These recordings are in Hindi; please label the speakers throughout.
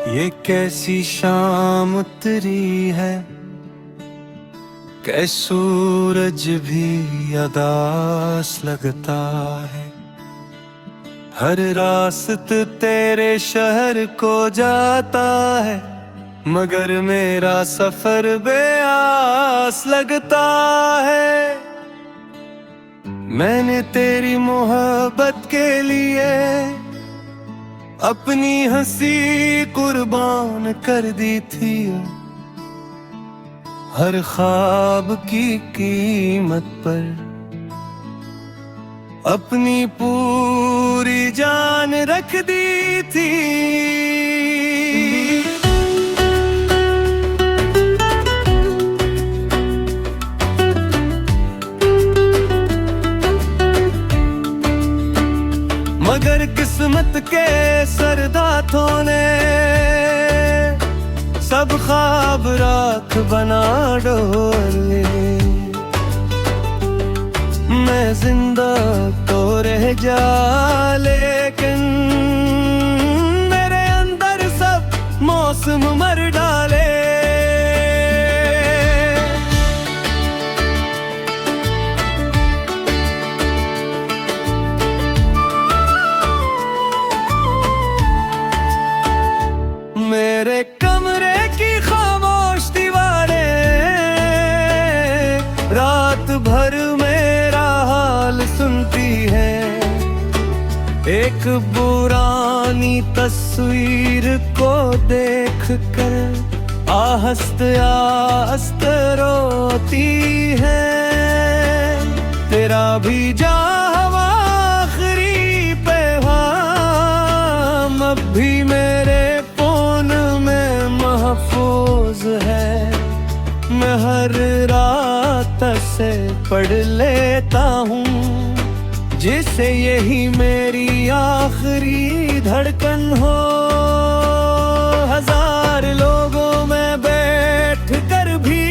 Speaker 1: ये कैसी शाम उतरी है, कै सूरज भी अदास लगता है। हर रास्त तेरे शहर को जाता है, मगर मेरा सफर बेआस लगता है। मैंने तेरी मोहब्बत के लिए अपनी हंसी कुर्बान कर दी थी। हर ख्वाब की कीमत पर अपनी पूरी जान रख दी थी। मगर किस्मत के सरदातों ने सब ख्वाब राख बना डोले। मैं जिंदा तो रह जा, लेकिन मेरे अंदर सब मौसम मर डाले। मेरे कमरे की खामोश दीवारें रात भर मेरा हाल सुनती है। एक पुरानी तस्वीर को देख कर आहस्त आस्त रोती है। तेरा भी जा आखिरी पैगाम अब भी मेरे महफूज है। मैं हर रात से पढ़ लेता हूँ, जिसे यही मेरी आखिरी धड़कन हो। हजार लोगों में बैठ कर भी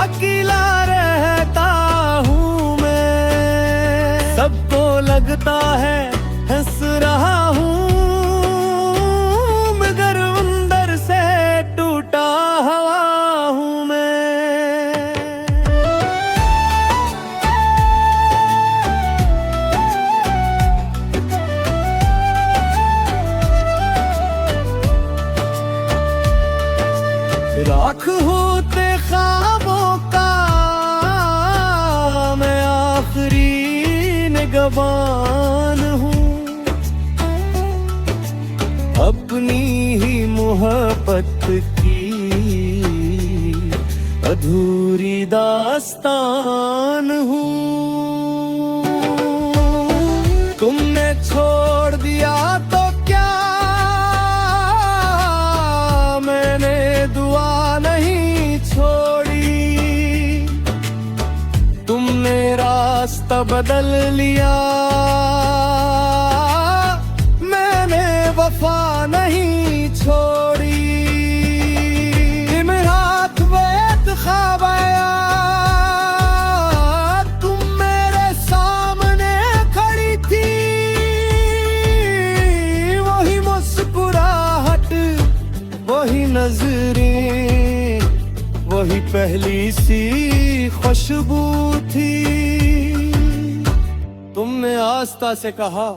Speaker 1: अकेला रहता हूँ मैं। सबको लगता है हंस रहा हूँ, राख होते ख्वाबों का मैं आखिरी निगहबान हूँ। अपनी ही मोहब्बत की अधूरी दास्तान हूँ। तुमने छोड़ दिया तो क्या, मैंने दुआ नहीं छोड़ी। तुमने रास्ता बदल लिया, मैंने वफा नहीं छोड़ी। इमरात वैत ख्वाब आया, तुम मेरे सामने खड़ी थी। वही मुस्कुराहट, वही नजरें, वही पहली सी खुशबू थी। तुमने आस्था से कहा,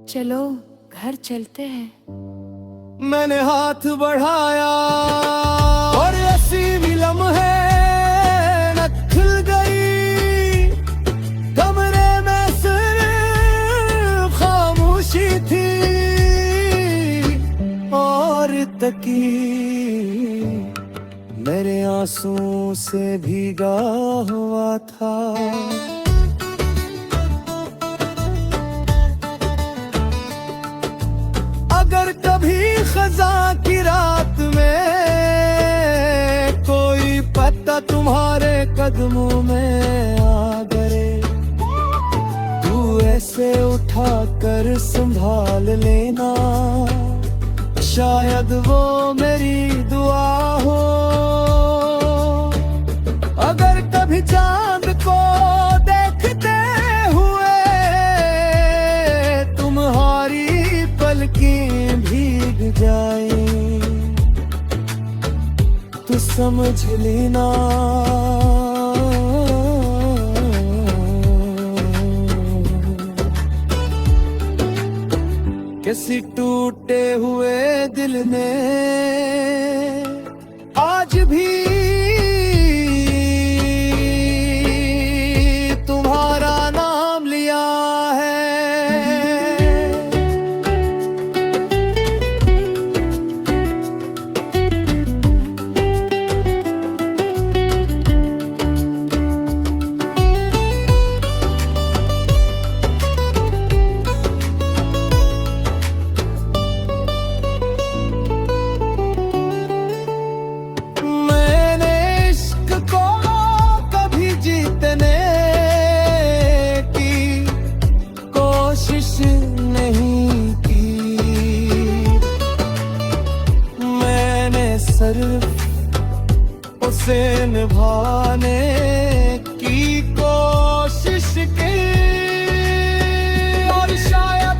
Speaker 2: चलो घर चलते हैं।
Speaker 1: मैंने हाथ बढ़ाया और ऐसी भी लम्हे न खिल गई। कमरे में सिर्फ खामोशी थी और तकी मेरे आंसू से भीगा हुआ था। अगर कभी खजा की रात में कोई पत्ता तुम्हारे कदमों में आ गिरे, तू ऐसे उठा कर संभाल लेना। शायद वो मेरी दुआ हो। अगर कभी चांद को देखते हुए तुम हार समझ लेना। किसी टूटे हुए दिल ने आज भी तुम्हारा नाम लिया है। सिर्फ उसे निभाने की कोशिश की, और शायद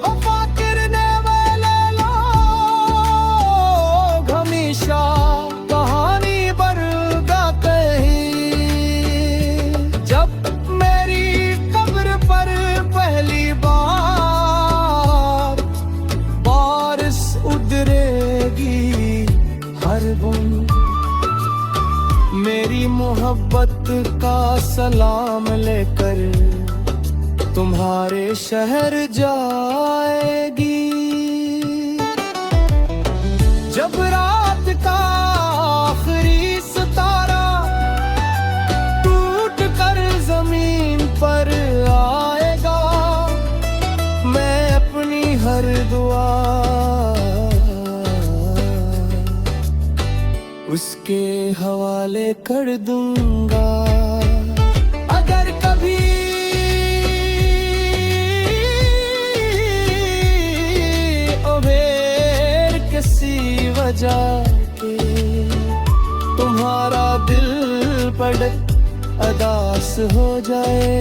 Speaker 1: वफा करने वाले लोग हमेशा कहानी बरगाते हैं। जब मेरी कब्र पर पहली बार बारिश उतरेगी, हर बूंद मेरी मोहब्बत का सलाम लेकर तुम्हारे शहर जाएगी। जब रात का आखिरी सितारा टूट कर जमीन पर आएगा, मैं अपनी हर दुआ उसके हवाले कर दूंगा। अगर कभी ओबेर किसी वजह के तुम्हारा दिल पड़ अदास हो जाए,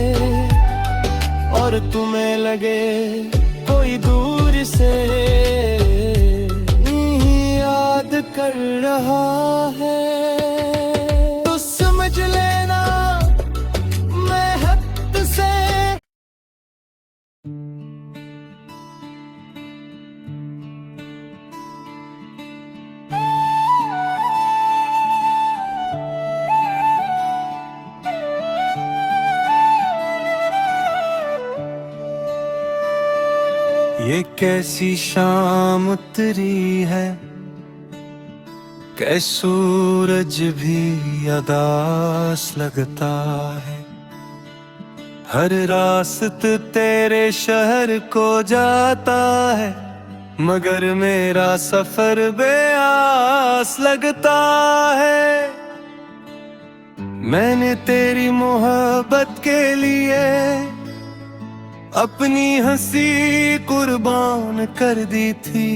Speaker 1: और तुम्हें लगे कोई दूर से याद कर रहा है, तो समझ लेना मैं हद से। ये कैसी शाम उतरी है, कै सूरज भी अदास लगता है। हर रास्त तेरे शहर को जाता है, मगर मेरा सफर बेआस लगता है। मैंने तेरी मोहब्बत के लिए अपनी हंसी कुर्बान कर दी थी,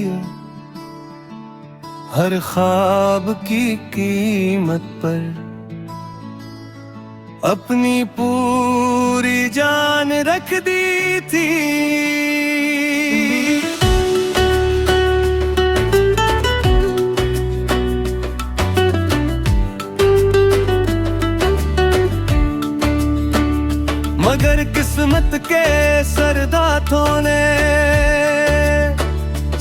Speaker 1: हर ख्वाब की कीमत पर अपनी पूरी जान रख दी थी। मगर किस्मत के सरदातों ने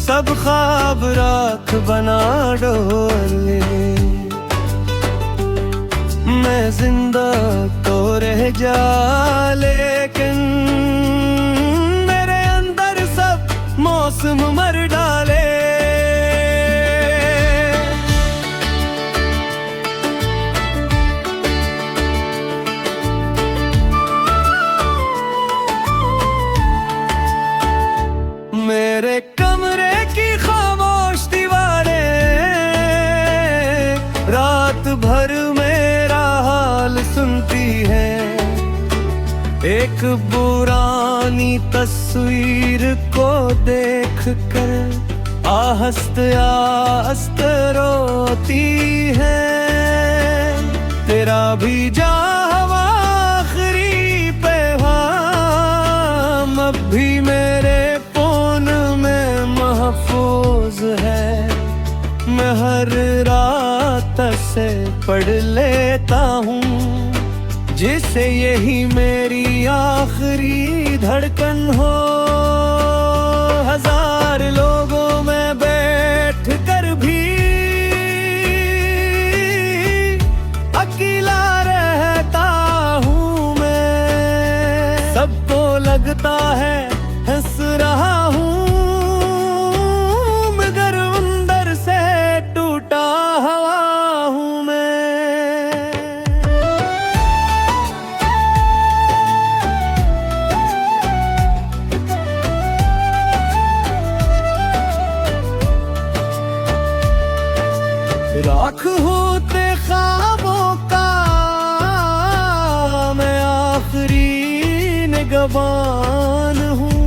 Speaker 1: सब ख्वाब राख बना डोले। मैं जिंदा तो रह जा, लेकिन मेरे अंदर सब मौसम मर डाले। मेरे कमरे की खामोश दीवारें रात भर मेरा हाल सुनती है। एक पुरानी तस्वीर को देख कर आहस्त आस्त रोती है। तेरा भी जहां आखिरी पैगाम अब भी मेरे महफूज है। मैं हर रात से पढ़ लेता हूँ, जिसे यही मेरी आखिरी धड़कन हो। हजार लोगों में बैठ कर भी अकेला रहता हूँ मैं। सबको लगता है हंस रहा हूँ, मगर अंदर से टूटा हुआ हूँ मैं। राख होते ख्वाबों का मैं आखिरी निगहबान हूँ।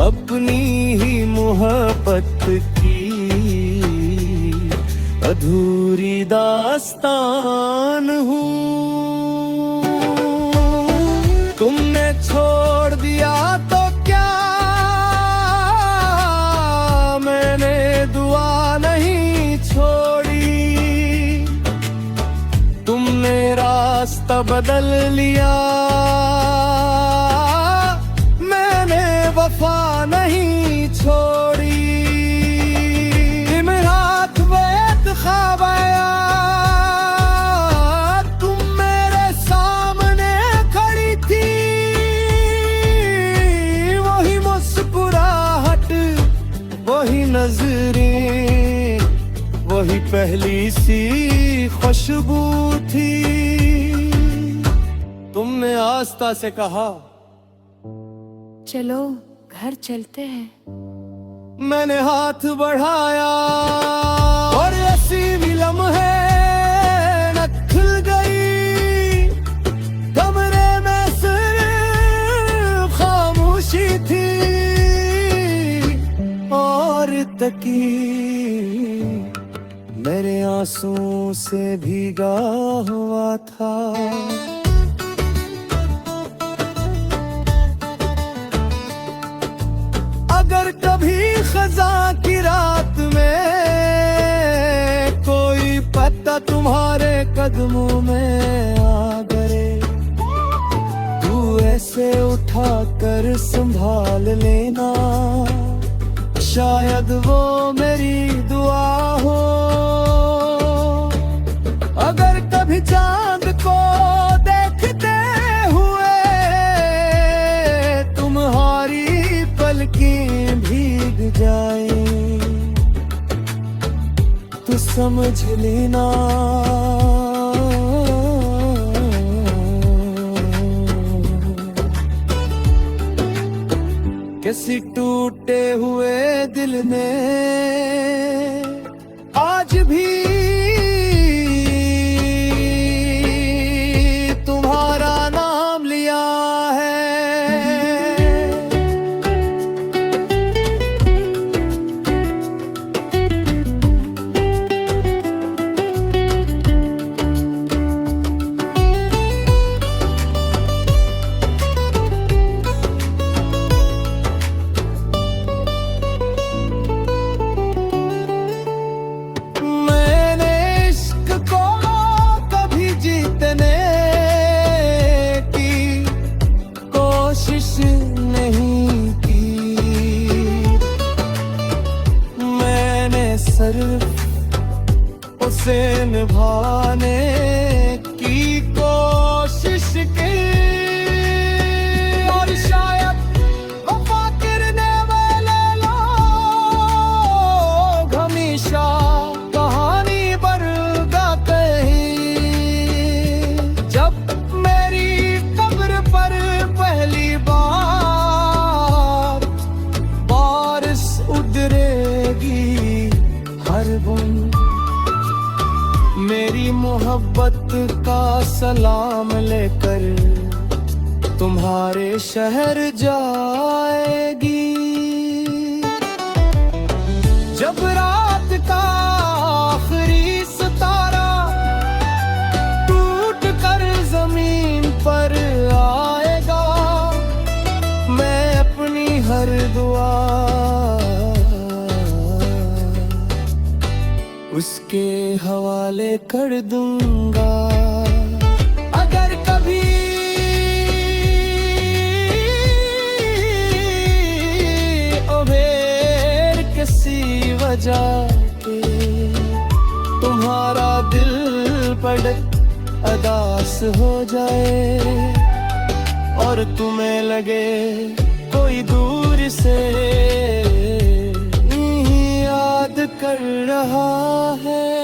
Speaker 1: अपनी ही मोहब्बत की अधूरी दास्तान हूँ। तुमने छोड़ दिया तो क्या, मैंने दुआ नहीं छोड़ी। तुमने रास्ता बदल लिया, मैंने वफा नहीं छोड़ी। इमरात वैत ख्वाब आया, तुम मेरे सामने खड़ी थी। वही मुस्कुराहट, वही नजरें, वही पहली सी खुशबू थी। तुमने आस्था से कहा,
Speaker 2: चलो घर चलते हैं।
Speaker 1: मैंने हाथ बढ़ाया और ऐसी भी लम्हे न खुल गई। कमरे में सिर्फ खामोशी थी और तकी मेरे आंसू से भीगा हुआ था। अगर कभी खज़ां की रात में कोई पत्ता तुम्हारे कदमों में आ गिरे, तू ऐसे उठा कर संभाल लेना। शायद वो मेरी दुआ हो। अगर कभी चांद को देखते हुए तुम्हारी पलकें भीग जाए, तो समझ लेना किसी टूटे हुए दिल ने आज भी तुम्हारा नाम लिया है। सिर्फ उसे निभाने की कोशिश की, और शायद वफा करने वाले लोग हमेशा कहानी बरगाते हैं। जब मेरी कब्र पर पहली बार बारिश उतरेगी, हर बूंद मेरी मोहब्बत का सलाम लेकर तुम्हारे शहर जाएगी। जब रात का आखिरी सितारा टूट कर जमीन पर आएगा, मैं अपनी हर दुआ के हवाले कर दूंगा। अगर कभी उबेर किसी वजह के तुम्हारा दिल पड़ अदास हो जाए और तुम्हें लगे कोई दूर से याद कर रहा है,